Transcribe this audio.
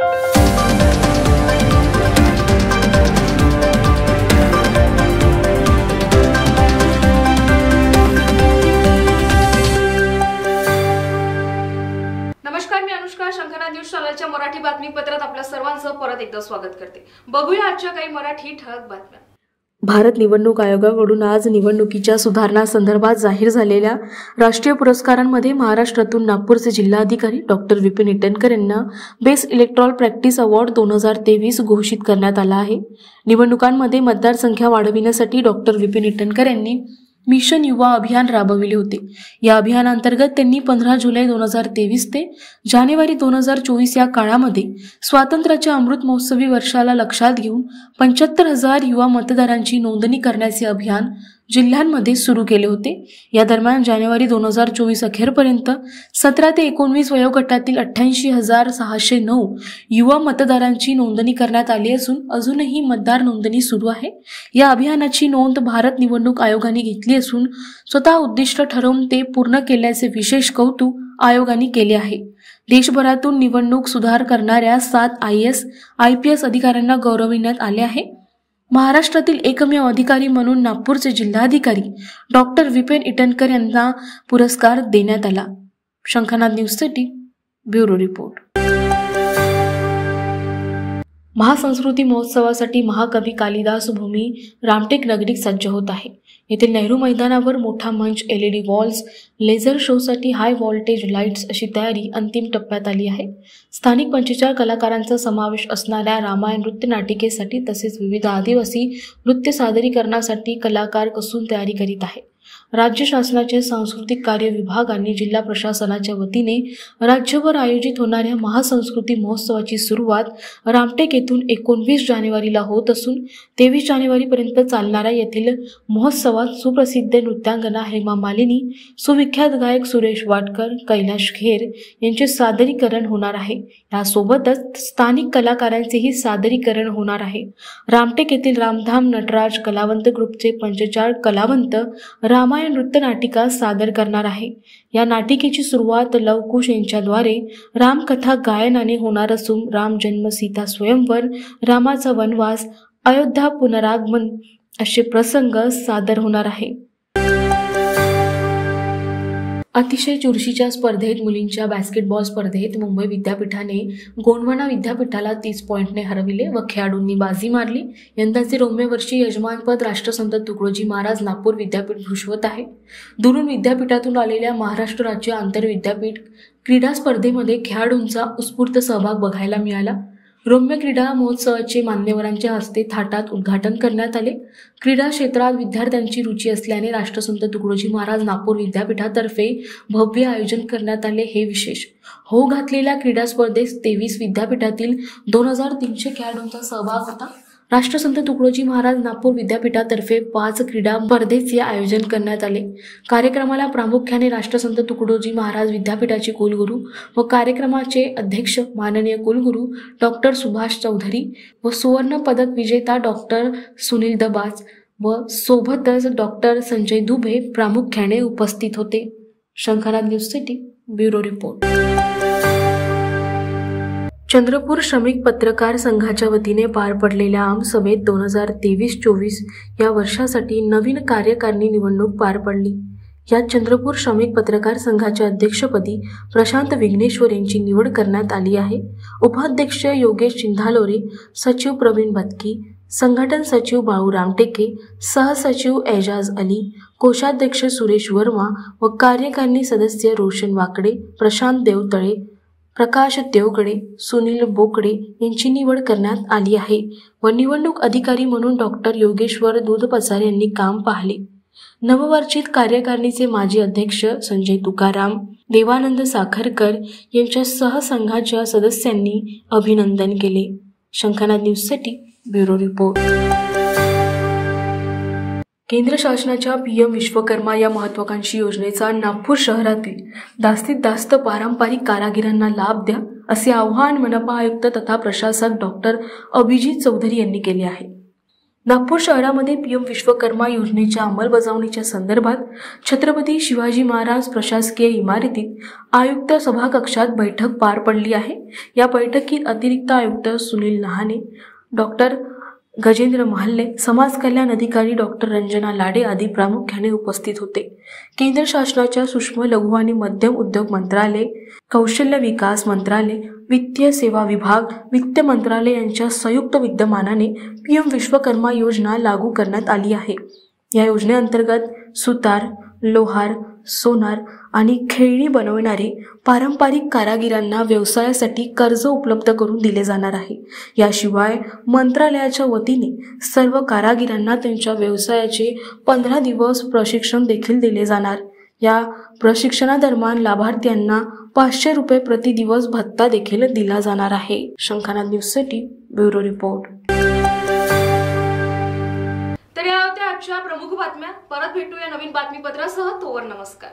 नमस्कार, मी अनुष्का. शंखनाद न्यूज चॅनलच्या मराठी बातमीपत्रात आपल्या सर्वांचं परत एकदा स्वागत करते. बघूया आजच्या काही मराठी ठळक बातम्या. भारत निवडणूक आयोगाकडून आज निवडणुकीच्या सुधारणा जाहीर झालेल्या राष्ट्रीय पुरस्कारांमध्ये महाराष्ट्रातून नागपूरचे जिल्हाधिकारी डॉक्टर विपिन इटनकर यांना बेस्ट इलेक्टोरल प्रॅक्टिस अवॉर्ड 2023 घोषित करण्यात आला आहे. निवडणुकांमध्ये मतदारसंख्या वाढविण्यासाठी डॉक्टर विपिन इटनकर यांनी मिशन युवा अभियान राबविले होते. या अभियानांतर्गत त्यांनी 15 जुलै 2023 ते जानेवारी 2024 या काळामध्ये स्वातंत्र्याच्या अमृत महोत्सवी वर्षाला लक्षात घेऊन 75,000 युवा मतदारांची नोंदणी करण्याचे अभियान जिल्ह्यांमध्ये सुरू केले होते. या दरम्यान जानेवारी 2024 अखेरपर्यंत 17 ते 19 वयोगटातील 88,609 युवा मतदारांची नोंदणी करण्यात आली असून अजूनही मतदार नोंदणी सुरू आहे. या अभियानाची नोंद भारत निवडणूक आयोगाने घेतली असून स्वतः उद्दिष्ट ठरवून ते पूर्ण केल्याचे विशेष कौतुक आयोगाने केले आहे. देशभरातून निवडणूक सुधार करणाऱ्या 7 IAS IPS अधिकाऱ्यांना गौरविण्यात आले आहे. महाराष्ट्रातील एकमेव अधिकारी म्हणून नागपूरचे जिल्हाधिकारी डॉक्टर विपिन इटनकर यांना पुरस्कार देण्यात आला. शंखनाद न्यूजसाठी ब्युरो रिपोर्ट. महासंस्कृती महोत्सवासाठी महाकवी कालिदास भूमी रामटेक नगरीत सज्ज होत आहे. येथील नेहरू मैदानावर मोठा मंच, LED वॉल्स, लेझर शोसाठी हाय व्होल्टेज लाईट्स अशी तयारी अंतिम टप्प्यात आली आहे. स्थानिक 45 कलाकारांचा समावेश असणाऱ्या रामायण नृत्य नाटिकेसाठी तसेच विविध आदिवासी नृत्य सादरीकरणासाठी कलाकार कसून तयारी करीत आहे. राज्य शासनाच्या सांस्कृतिक कार्य विभागाने जिल्हा प्रशासनाच्या वतीने राज्यभर आयोजित होणाऱ्या महासंस्कृती महोत्सवाची सुरुवात रामटेक येथून 19 जानेवारीला होत असून 23 जानेवारीपर्यंत चालणाऱ्या येथील महोत्सवात सुप्रसिद्ध नृत्यांगना हेमा मालिनी, सुविख्यात गायक सुरेश वाडकर, कैलाश खेर यांचे सादरीकरण होणार आहे. यासोबतच स्थानिक कलाकारांचेही सादरीकरण होणार आहे. रामटेक येथील रामधाम नटराज कलावंत ग्रुपचे 45 कलावंत रामायण नृत्य नाटिका सादर करणार आहे. या नाटिकेची सुरुवात लवकुश यांच्याद्वारे रामकथा गायनाने होणार असून राम जन्म, सीता स्वयंवर, रामाचा वनवास, अयोध्या पुनरागमन असे प्रसंग सादर होणार आहे. अतिशय चुरशीच्या स्पर्धेत मुलींच्या बास्केटबॉल स्पर्धेत मुंबई विद्यापीठाने गोंडवाना विद्यापीठाला 30 पॉईंटने हरविले व खेळाडूंनी बाजी मारली. यंदाचे रौम्य वर्षी यजमानपद राष्ट्रसंत तुकडोजी महाराज नागपूर विद्यापीठ भूषवत आहे. दुरून विद्यापीठातून आलेल्या महाराष्ट्र राज्य आंतरविद्यापीठ क्रीडा स्पर्धेमध्ये खेळाडूंचा उत्स्फूर्त सहभाग बघायला मिळाला. रौम्य क्रीडा महोत्सवाचे मान्यवरांच्या हस्ते थाटात उद्घाटन करण्यात आले. क्रीडा क्षेत्रात विद्यार्थ्यांची रुची असल्याने राष्ट्रसंत तुकडोजी महाराज नागपूर विद्यापीठातर्फे भव्य आयोजन करण्यात आले. हे विशेष. होऊ घातलेल्या क्रीडा स्पर्धेत 23 विद्यापीठातील 2300 खेळाडूंचा सहभाग होता. राष्ट्रसंत तुकडोजी महाराज नागपूर विद्यापीठातर्फे 5 क्रीडा स्पर्धेचे आयोजन करण्यात आले. कार्यक्रमाला प्रामुख्याने राष्ट्रसंत तुकडोजी महाराज विद्यापीठाचे कुलगुरू व कार्यक्रमाचे अध्यक्ष माननीय कुलगुरू डॉक्टर सुभाष चौधरी व सुवर्ण पदक विजेता डॉक्टर सुनील दबाज व सोबतच डॉक्टर संजय दुबे प्रामुख्याने उपस्थित होते. शंखनाद न्यूजसाठी ब्युरो रिपोर्ट. चंद्रपूर श्रमिक पत्रकार संघाच्या वतीने पार पडलेल्या आमसभेत 2023-24 या वर्षासाठी नवीन कार्यकारिणी निवडणूक पार पडली. यात चंद्रपूर श्रमिक पत्रकार संघाच्या अध्यक्षपदी प्रशांत विघ्नेश्वर यांची निवड करण्यात आली आहे. उपाध्यक्ष योगेश चिंधालोरे, सचिव प्रवीण भतकी, संघटन सचिव बाळू रामटेके, सहसचिव एजाज अली, कोषाध्यक्ष सुरेश वर्मा व कार्यकारिणी सदस्य रोशन वाकडे, प्रशांत देवतळे, प्रकाश देवगडे, सुनील बोकडे यांची निवड करण्यात आली आहे व निवडणूक अधिकारी म्हणून डॉक्टर योगेश्वर दूधपचार यांनी काम पाहिले. नववर्षित कार्यकारिणीचे माजी अध्यक्ष संजय तुकाराम, देवानंद साखरकर यांच्या सहसंघाच्या सदस्यांनी अभिनंदन केले. शंखनाद न्यूजसाठी ब्युरो रिपोर्ट. केंद्र शासनाच्या PM विश्वकर्मा या महत्त्वाकांक्षी योजनेचा नागपूर शहरातील जास्तीत जास्त पारंपरिक कारागिरांना लाभ द्या असे आवाहन मनपा आयुक्त तथा प्रशासक डॉक्टर अभिजित चौधरी यांनी केले आहे. नागपूर शहरामध्ये पीएम विश्वकर्मा योजनेच्या अंमलबजावणीच्या संदर्भात छत्रपती शिवाजी महाराज प्रशासकीय इमारतीत आयुक्त सभाकक्षात बैठक पार पडली आहे। या बैठकीत अतिरिक्त आयुक्त सुनील लहाने, डॉक्टर गजेंद्र महाले, समाज कल्याण अधिकारी डॉक्टर रंजना लाडे आदी प्रामुख्याने उपस्थित होते। केंद्र शासनाच्या सूक्ष्म लघु आणि मध्यम उद्योग मंत्रालय, कौशल्य विकास मंत्रालय, वित्तीय सेवा विभाग, वित्त मंत्रालय यांच्या संयुक्त विद्यमानाने पीएम विश्वकर्मा योजना लागू करण्यात आली आहे। या योजनेअंतर्गत सुतार, लोहार, सोनार आणि खेळणी बनवणारे पारंपरिक कारागिरांना व्यवसायासाठी कर्ज उपलब्ध करून दिले जाणार आहे। याशिवाय मंत्रालयाच्या वतीने सर्व कारागिरांना त्यांच्या व्यवसायाचे 15 दिवस प्रशिक्षण देखील दिले जाणार। या प्रशिक्षणादरम्यान लाभार्थ्यांना 500 रुपये प्रति दिवस भत्ता देखील दिला जाणार आहे। शंखनाद न्यूजसाठी ब्युरो रिपोर्ट। तर या होत्या आजच्या प्रमुख बातम्या। परत भेटूया नवीन बातमीपत्रासह। तोवर नमस्कार।